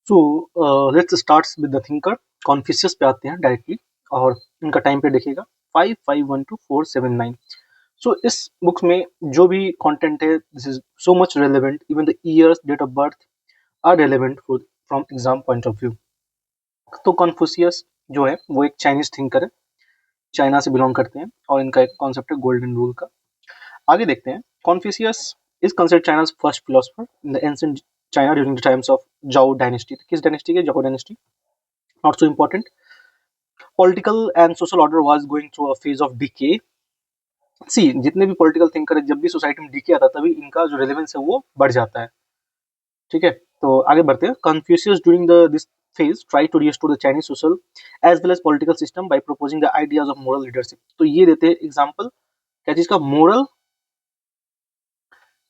So let's start with the thinker. Confucius पे आते हैं डायरेक्टली, और इनका टाइम पे देखिएगा 5512 479। सो इस बुक्स में जो भी कंटेंट है, this is so much relevant, even the years, date of birth are relevant for from exam point of view. तो कॉन्फ्यूशियस जो है वो एक चाइनीज थिंकर है, चाइना से बिलोंग करते हैं, और इनका एक कॉन्सेप्ट है गोल्डन रूल का। आगे देखते हैं। Confucius is considered China's first philosopher in the ancient China during the times of Zhou dynasty. किस डायनेस्टी के? Zhou dynasty. Not so important. Political and social order was going through a phase of decay. See, जितने भी political thinker है, जब भी society में decay आता है तभी इनका जो रेलेवेंस है वो बढ़ जाता है। ठीक है, तो आगे बढ़ते हैं। Confucius during the this phase tried to restore the Chinese social as well as political system by proposing the ideas of moral leadership। तो ये देते हैं एग्जांपल क्या चीज का? Moral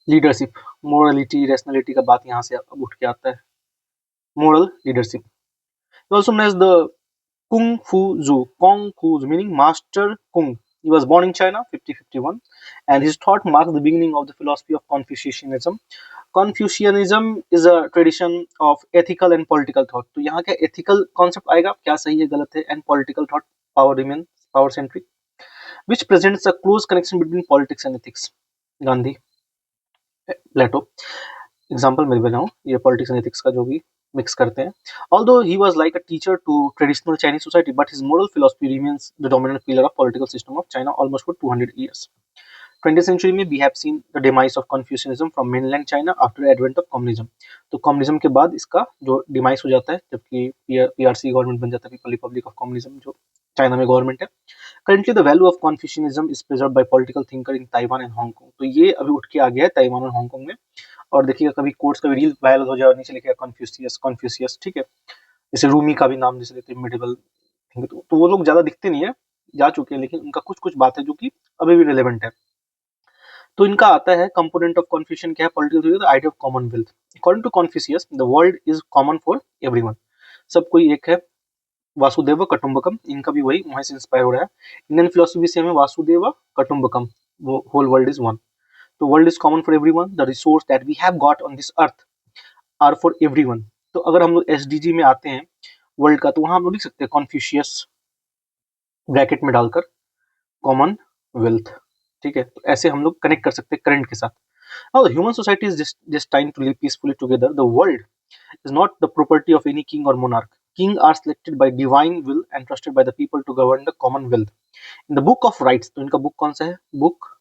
leadership. मोरलिटी, रैशनैलिटी का बात यहाँ से अब उठ के आता है। Moral leadership also known as the Kung Fu Zu, Kung Fu Zu meaning Master Kung. He was born in China 5051, and his thought marks the beginning of the philosophy of Confucianism. Confucianism is a tradition of ethical and political thought। तो यहाँ क्या ethical concept आएगा, क्या सही है गलत है, and political thought, power remains power centric, which presents a close connection between politics and ethics। Gandhi, Plato, example मैं बनाऊँ ये पॉलिटिक्स एंड एथिक्स का जो भी मिक्स करते हैं। Although he was like a teacher to traditional Chinese society, but his moral philosophy remains the dominant pillar of political system of China almost for 200 years। 20th century में we have seen the demise of Confucianism from mainland China after the advent of communism। तो communism के बाद इसका जो demise हो जाता है, जबकि पीआरसी गवर्नमेंट बन जाता है, पीपल रिपब्लिक ऑफ कम्युनिज्म, जो चाइना में गवर्नमेंट है। Currently, the value of Confucianism is preserved by political thinker in Taiwan and Hong Kong। तो ये अभी उठ के आ गया है ताइवान और हांगकांग में। और देखिएगा कभी कोर्ट्स का भी रील वायरल हो जाए और नीचे लिखेगा कन्फ्यूशियस कन्फ्यूशियस। ठीक है, जैसे रूमी का भी नाम जैसे लेते हैं मिडिवल, तो वो लोग ज्यादा दिखते नहीं है, जा चुके हैं, लेकिन उनका कुछ कुछ बात है जो कि अभी भी रिलेवेंट है। तो इनका आता है कंपोनेंट ऑफ कन्फ्यूशन क्या है political theory, the idea of commonwealth. According to Confucius the world is common for everyone. सब कोई एक है। वासुदेव कटुम्बकम, इनका भी वही वहां से इंस्पायर हो रहा है। इंडियन फिलोसफी से हमें वासुदेव कटुम्बकम, वो होल वर्ल्ड इज वन। तो world is common for everyone, the resource that we have got on this earth are for everyone. तो अगर हम लोग एसडीजी में आते हैं वर्ल्ड का, तो वहां हम लोग लिख सकते हैं कॉन्फ्यूशियस ब्रैकेट में डालकर कॉमन वेल्थ। ठीक है, तो ऐसे हम लोग कनेक्ट कर सकते हैं करंट के साथ। Now the human society is destined to live peacefully together। The world is not the property of any king or monarch। King are selected by divine will and trusted by the people to govern the commonwealth। In the book of rights, तो इनका book कौन सा है? Book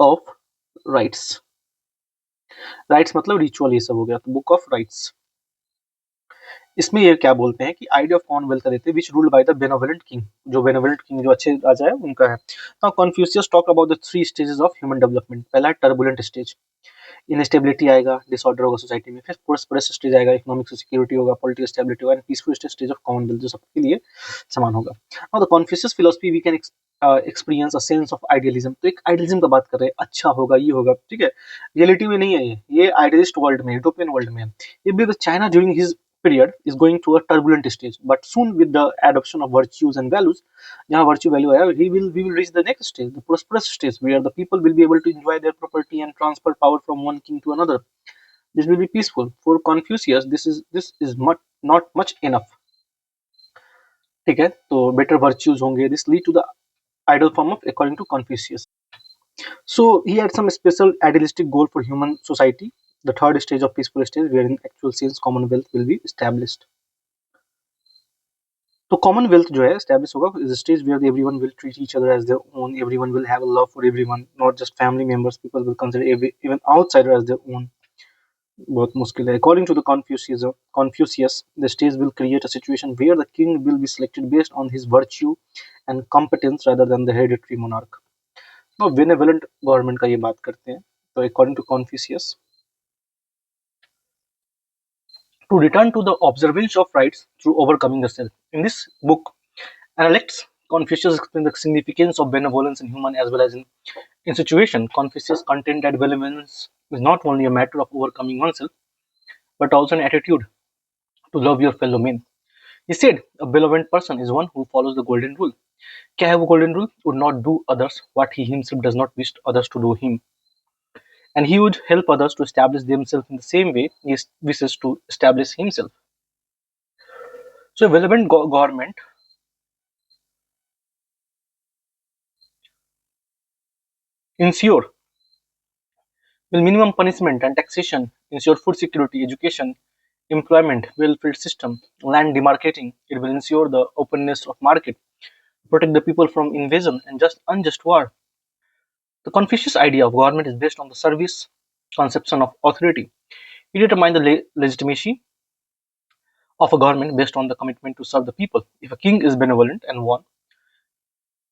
of rights. Rights मतलब ritual, ये सब हो गया, तो बुक ऑफ राइट्स। इसमें ये क्या बोलते हैं कि आइडिया ऑफ कॉमनवेल्थ का देते हैं, which ruled by the benevolent king. जो बेनेवोलेंट किंग, जो अच्छे राजा है, उनका है। Now Confucius talk about the three stages of human development. पहला है टर्बुलेंट स्टेज, इनस्टेबिलिटी आएगा, डिसऑर्डर होगा सोसाइटी में। फिर प्रोस्पेरस स्टेज आएगा, इकोनॉमिक सिक्योरिटी होगा, पॉलिटिकल स्टेबिलिटी होगा, and peaceful stage of commonwealth, जो सबके लिए समान होगा। Now the Confucius philosophy we can experience a sense of idealism. तो एक आइडियलिज्म का बात कर रहे हैं, अच्छा होगा, ये होगा। ठीक है, रियलिटी में नहीं है ये आइडियलिस्ट वर्ल्ड में, यूटोपियन वर्ल्ड में है ये। Because China during his period is going through a turbulent stage, but soon with the adoption of virtues and values, यहाँ virtue value आया, we will reach the next stage, the prosperous stage, where the people will be able to enjoy their property and transfer power from one king to another। This will be peaceful। For Confucius, this is not much enough। ठीक है, तो better virtues होंगे। This lead to the ideal form of according to Confucius। So he had some special idealistic goal for human society, the third stage of peaceful stage, where in actual sense commonwealth will be established। तो commonwealth जो है establish होगा is stage where everyone will treat each other as their own, everyone will have a love for everyone, not just family members, people will consider even outsider as their own. बहुत मुश्किल है। According to the Confucius the stage will create a situation where the king will be selected based on his virtue and competence rather than the hereditary monarch. तो benevolent government का ये बात करते हैं। तो according to Confucius, to return to the observance of rights through overcoming the self। In this book, Analects, Confucius explains the significance of benevolence in human as well as in situation. Confucius contend that benevolence is not only a matter of overcoming oneself, but also an attitude to love your fellow men। He said, a benevolent person is one who follows the golden rule। क्या है वो golden rule? Would not do others what he himself does not wish others to do him। and he would help others to establish themselves in the same way he wishes to establish himself. So, a relevant government ensure will minimum punishment and taxation, ensure food security, education, employment, welfare system, land demarcating. It will ensure the openness of market, protect the people from invasion and just unjust war. The Confucius idea of government is based on the service conception of authority. He determined the legitimacy of a government based on the commitment to serve the people. If a king is benevolent and one,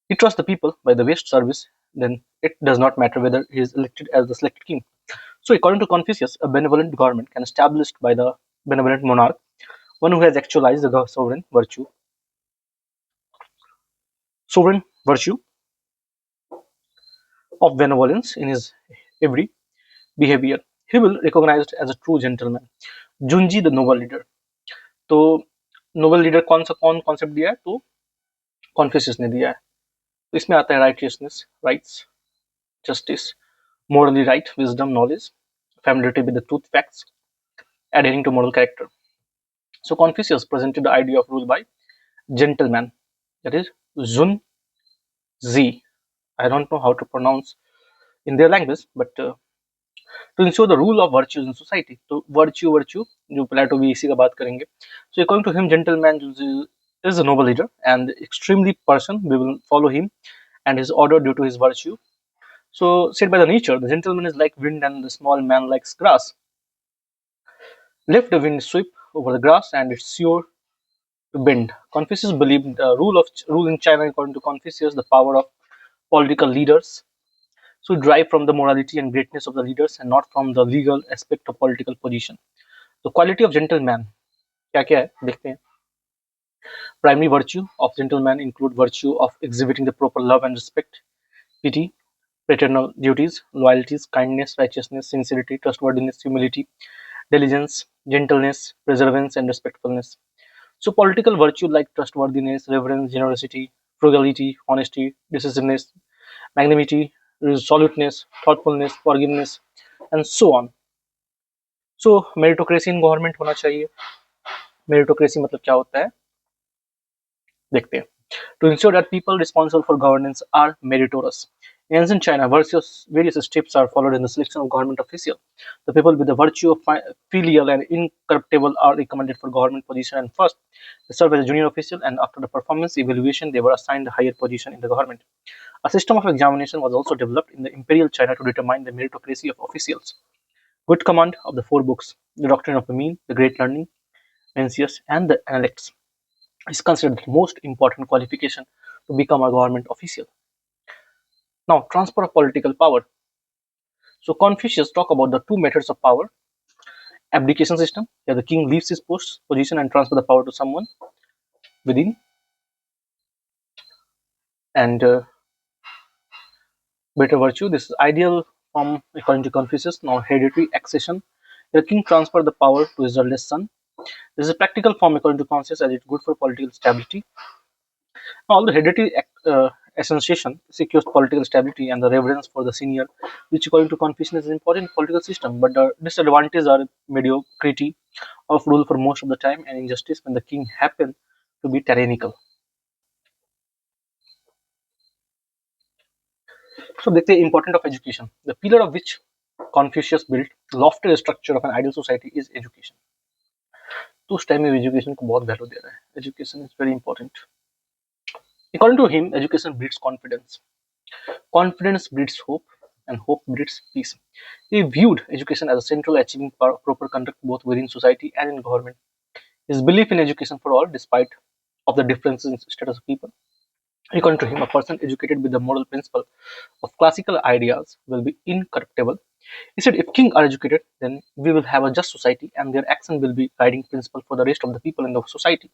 he trusts the people by the best service, then it does not matter whether he is elected as the selected king. So, according to Confucius, a benevolent government can established by the benevolent monarch, one who has actualized the sovereign virtue of benevolence in his every behavior. He will recognized as a true gentleman. Junji the noble leader. तो Nobel leader कौन concept दिया है तो Confucius ने दिया है तो इसमें आता है righteousness rights justice morally right wisdom knowledge familiarity with the truth facts adhering to moral character. So Confucius presented the idea of rule by gentleman, that is Zun Zi. I don't know how to pronounce in their language, but to ensure the rule of virtues in society. तो virtue जो प्लेटो भी इसी का बात करेंगे. So according to him, gentleman is a noble leader and extremely person. We will follow him and his order due to his virtue. So said by the nature, the gentleman is like wind and the small man likes grass. Let the wind sweep over the grass and it's sure to bend. Confucius believed the rule in China, according to Confucius, the power of political leaders so drive from the morality and greatness of the leaders and not from the legal aspect of political position. The quality of gentleman क्या क्या है देखते हैं. Primary virtue of gentleman include virtue of exhibiting the proper love and respect, pity, paternal duties, loyalties, kindness, righteousness, sincerity, trustworthiness, humility, diligence, gentleness, perseverance, and respectfulness. So political virtue like trustworthiness, reverence, generosity, frugality, honesty, decisiveness, magnanimity, resoluteness, thoughtfulness, forgiveness, and so on. So meritocracy in government होना चाहिए. Meritocracy मतलब क्या होता है देखते हैं. To ensure that people responsible for governance are meritorious. In ancient China, various steps are followed in the selection of government official. The people with the virtue of filial and incorruptible are recommended for government position, and first they serve as a junior official, and after the performance evaluation, they were assigned a higher position in the government. A system of examination was also developed in the imperial China to determine the meritocracy of officials. Good command of the four books, the Doctrine of the Mean, the Great Learning, Mencius, and the Analects is considered the most important qualification to become a government official. Now, transfer of political power. So Confucius talk about the two methods of power. Abdication system, where the king leaves his position and transfer the power to someone within. And better virtue, this is ideal form according to Confucius. Now hereditary accession, the king transfer the power to his eldest son. This is a practical form according to Confucius as it's good for political stability. Although hereditary association secures political stability and the reverence for the senior, which according to Confucius is an important political system, but the disadvantages are mediocrity of rule for most of the time and injustice when the king happen to be tyrannical. So देखते हैं important of education. The pillar of which Confucius built lofty structure of an ideal society is education. तो उस time में education को बहुत value दे रहा है. Education is very important. According to him, education breeds confidence. Confidence breeds hope, and hope breeds peace. He viewed education as a central achieving proper conduct both within society and in government. His belief in education for all, despite of the differences in status of people. According to him, a person educated with the moral principle of classical ideas will be incorruptible. He said, if kings are educated, then we will have a just society, and their action will be guiding principle for the rest of the people in the society.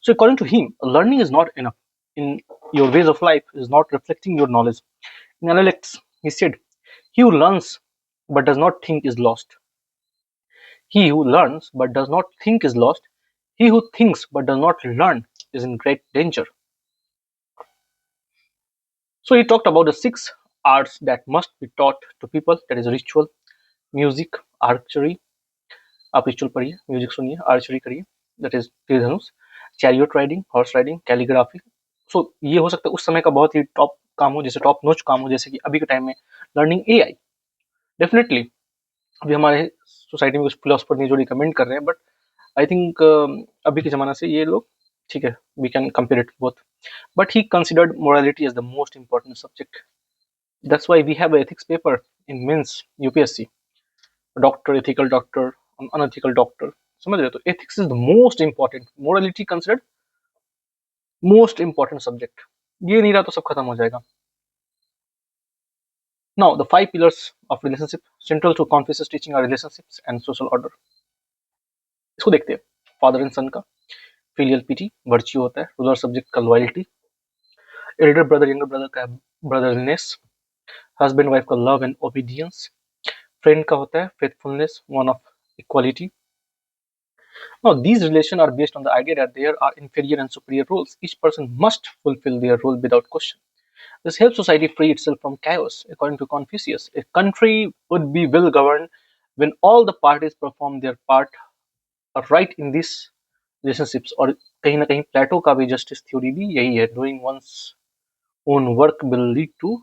So, according to him, learning is not enough. In your ways of life is not reflecting your knowledge. In Analects, he said, he who learns but does not think is lost. He who learns but does not think is lost. He who thinks but does not learn is in great danger. So he talked about the 6 arts that must be taught to people, that is ritual, music, archery, आप ritual पढ़िए, music सुनिए, archery करिए, that is तीर धनुष, chariot riding, horse riding, calligraphy. So ये हो सकता है उस समय का बहुत ही टॉप काम हो, जैसे टॉप नोच काम हो, जैसे कि अभी के टाइम में लर्निंग एआई। डेफिनेटली अभी हमारे सोसाइटी में कुछ फिलोसफर नहीं जो रिकमेंड कर रहे हैं, बट आई थिंक अभी के जमाना से ये लोग ठीक है, we can compare it both, but he considered morality as the most important subject. That's why we have ethics paper in mains UPSC, doctor, ethical doctor, unethical doctor, समझ रहे हो? तो ethics is the most important, morality considered most important subject. ये नहीं रहा तो सब खत्म हो जाएगा। Now the 5 pillars of relationship central to Confucius teaching are relationships and social order. इसको देखते हैं। फादर एंड सन का फिलियल पिटी वर्च्यू होता है, रूलर सब्जेक्ट का loyalty, Elder brother younger brother का ब्रदरनेस, हस्बैंड वाइफ का लव एंड ओबीडियंस, फ्रेंड का होता है faithfulness, one of equality. Now, these relations are based on the idea that there are inferior and superior roles. Each person must fulfill their role without question. This helps society free itself from chaos. According to Confucius, a country would be well governed when all the parties perform their part right in these relationships. और कहीं ना कहीं प्लेटो का भी justice theory भी यही है, doing one's own work will lead to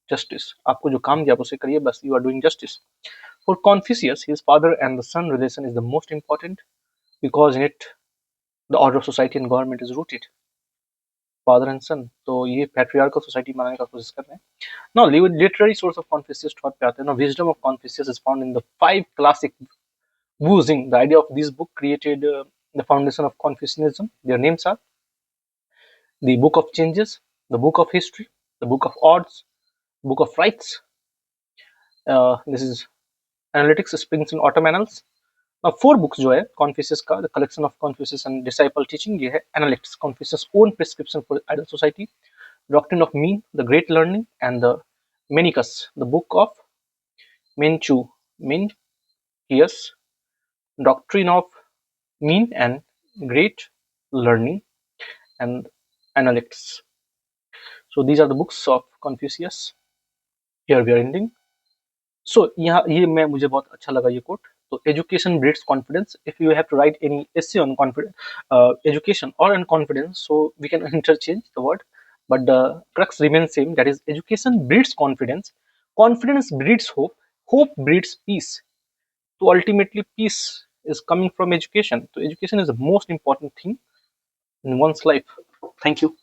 justice. आपको जो काम दिया आप उसे करिए, बस you are doing justice. For Confucius, his father and the son relation is the most important because in it the order of society and government is rooted. Father and son, तो ये पैट्रियार्कल सोसाइटी बनाने का कोशिश कर रहे हैं। Now literary source of Confucius thought पे आते हैं। Now wisdom of Confucius is found in the 5 classic Wujing. The idea of this book created the foundation of Confucianism. Their names are the Book of Changes, the Book of History, the Book of Odds, Book of Rights. This is Analytics, Springs and Autumn Annals. Now, 4 books जो है Confucius का, the collection of Confucius and disciple teaching, ये है Analytics, Confucius own prescription for ideal society, Doctrine of Mean, the Great Learning, and the Menicus, the Book of Mencius, Doctrine of Mean and Great Learning, and Analytics. So these are the books of Confucius. Here we are ending. So यहाँ ये मैं मुझे बहुत अच्छा लगा ये coat. तो education breeds confidence. If you have to write any essay on education or on confidence, so we can interchange the word, but the crux remains same. That is, education breeds confidence. Confidence breeds hope. Hope breeds peace. So ultimately, peace is coming from education. So education is the most important thing in one's life. Thank you.